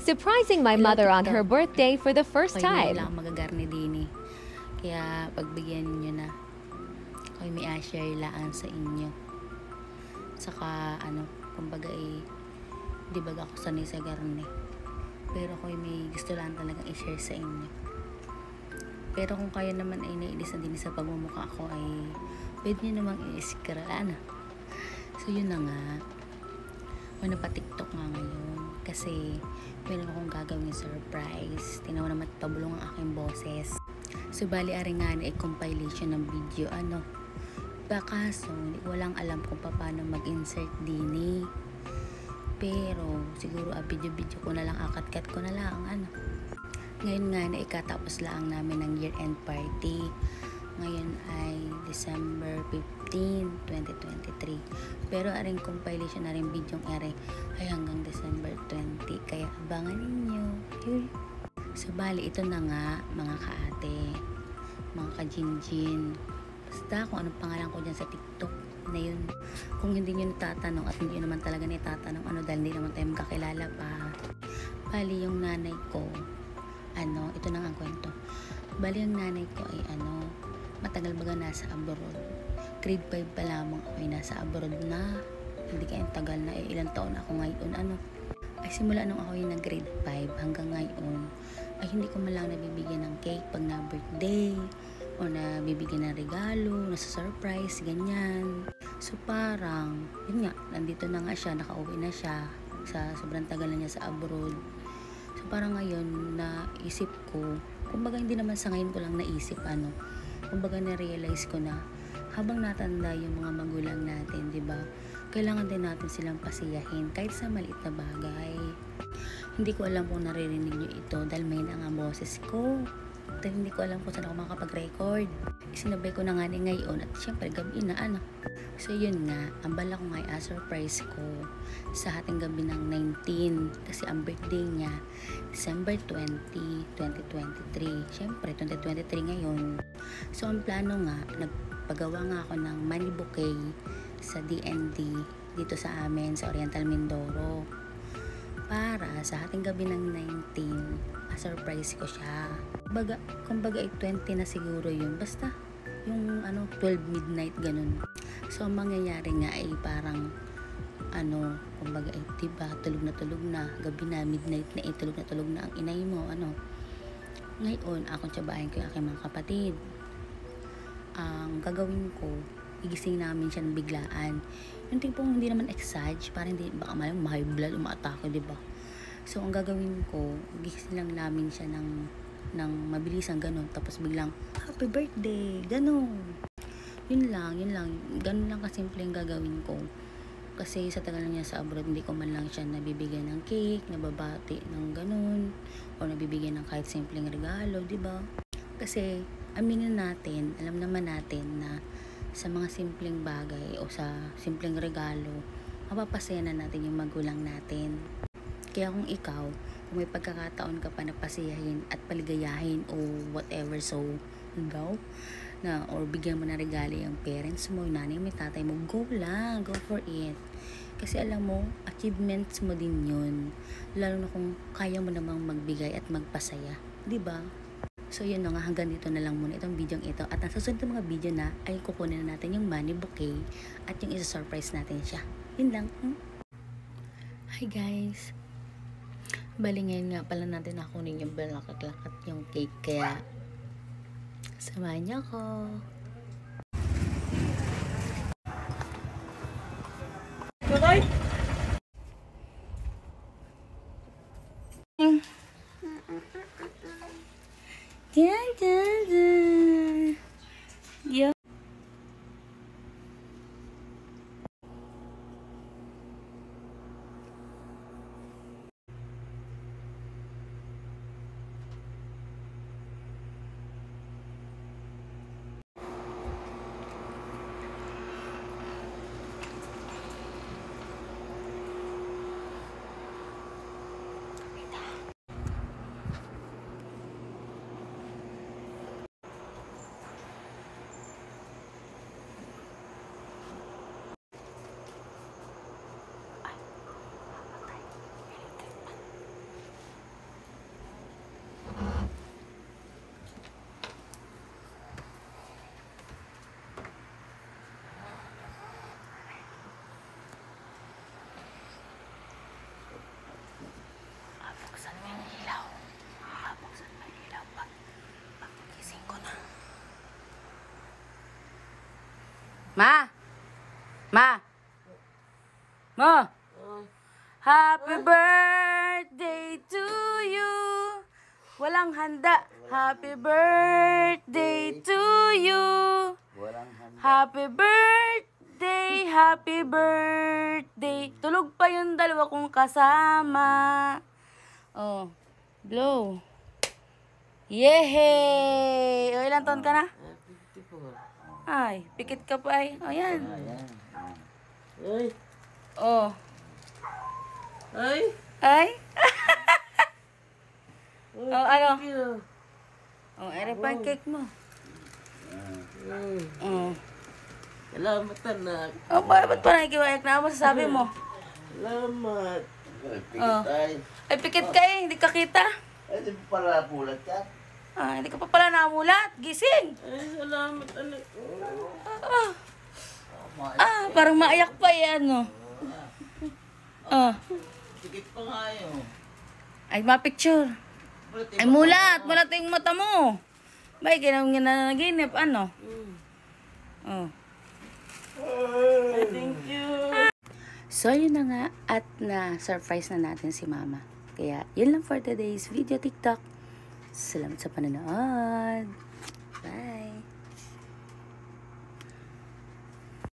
surprising my mother on her birthday for the first Okay, time. lang magagarni din eh. Kaya pagbigyan niyo na. Okay, may share laan sa inyo. Saka kumbaga di ba ako sanay sa garni. Pero ako may gusto lang talagang i-share sa inyo. Pero kung kayo naman ay nailis na din sa pagmumukha ko ay pwede nyo namang i-scroll So yun na nga. Ano pa TikTok nga ngayon. Kasi meron akong gagawin surprise. Tinawa naman pabulong ang aking boses. So bali ari nga na compilation ng video. Baka so walang alam kung paano mag-insert din eh. Pero siguro video ko na lang, akat-kat ko na lang Ngayon nga na ikatapos lang namin ng year-end party. Ngayon ay December 15, 2023. Pero aring compilation na rin video ay hanggang December 20. Kaya abangan ninyo. So bali ito na nga mga kaate, mga ka-Jinjin. Basta kung anong pangalan ko dyan sa TikTok na yun. Kung hindi nyo natatanong at hindi nyo naman talaga natatanong dahil hindi naman tayo magkakilala pa. Bali yung nanay ko, ito na ang kwento. Bali yung nanay ko ay matagal baga nasa abroad. Grade 5 pa lamang ako ay nasa abroad na. Hindi kayang tagal na ilang taon ako ngayon. Ay simula nung ako yung nag-grade 5 hanggang ngayon ay hindi ko man lang nabibigyan ng cake pag na birthday o nabibigyan ng regalo, nasa surprise, ganyan. So parang, yun nga, nandito na nga siya, nakauwi na siya sa sobrang tagal na niya sa abroad. So parang ngayon, naisip ko, kumbaga hindi naman sa ngayon ko lang naisip, kumbaga na-realize ko na, habang natanda yung mga magulang natin, di ba? Kailangan din natin silang pasiyahin, kahit sa maliit na bagay. Hindi ko alam kung naririnig nyo ito, dahil may na nga boses ko. Dahil hindi ko alam kung saan ako makapag-record. Sinabay ko na nga ni ngayon at syempre gabi na So yun nga, ang bala ko nga surprise ko sa ating gabi ng 19 kasi ang birthday niya December 20, 2023. Syempre 2023 ngayon. So ang plano nga, nagpagawa nga ako ng money bouquet sa DND dito sa amin sa Oriental Mindoro. Para sa ating gabi ng 19, surprise ko siya. Kumbaga 20 na siguro yun. Basta yung 12 midnight ganun. So ang mangyayari nga ay parang kumbaga diba tulog na gabi na, midnight na tulog na ang inay mo Ngayon akong tsabahin ko yung aking mga kapatid. Ang gagawin ko, igising namin siya ng biglaan. Yung tipong hindi naman exage, parang hindi, baka malang high blood, umaatake, diba? So ang gagawin ko, igising lang namin siya ng mabilisang ganun, tapos biglang happy birthday, ganun. Yun lang, ganun lang kasimple yung gagawin ko. Kasi sa tagal niya sa abroad, hindi ko man lang siya nabibigyan ng cake, nababati ng ganun, o nabibigyan ng kahit simpleng regalo, diba? Kasi aminin natin, alam naman natin na sa mga simpleng bagay o sa simpleng regalo, mapapasaya na natin yung magulang natin. Kaya kung ikaw, kung may pagkakataon ka pa na pasiyahin at paligayahin o whatever, so or bigyan mo na regalo yung parents mo, yung nanay mo, tatay mo, go lang, go for it. Kasi alam mo, achievements mo din yun. Lalo na kung kaya mo namang magbigay at magpasaya. Diba? So yun nga, hanggang dito na lang muna itong video ito. At ang susunod ng mga video na ay kukunin na natin yung money bouquet at yung isa-surprise natin siya. Yun lang. Hi guys! Bali ngayon nga pala natin nakunin yung balakat-lakat yung cake. Kaya samahan niyo ako. Dun, dun, dun. Yo. Ma! Ma! Ma! Happy birthday to you! Walang handa. Happy birthday to you! Happy birthday, happy birthday. Tulog pa yung dalawa kong kasama. Oh, blow. Yehey! O, ilang taon ka na? 54. Ay, pikit ka pa ay. O, yan. Ay. Oh. Ay. Ay? Oh, ano? Thank you. Oh, ere pa ang cake mo. Oh. Salamat, anak. Oh, ba't pa nakikiwayak na? Ano masasabi mo? Salamat. Oh. Ay, pikit ka eh. Hindi ka kita. Ay, di pa pala pulat ka? Ah, hindi ka pa pala namulat. Gising. Ay, salamat, anak. Parang maiyak pa yan, no? Ah. Tikit pa nga yun. Ay, ma-picture. Ay, mulat. Mulat yung mata mo. Bay, ginanaginip. Ano? Oh. Ay, thank you. So, yun na nga. At na-surprise na natin si Mama. Kaya, yun lang for today's video TikTok. Salamat sa panonood. Bye!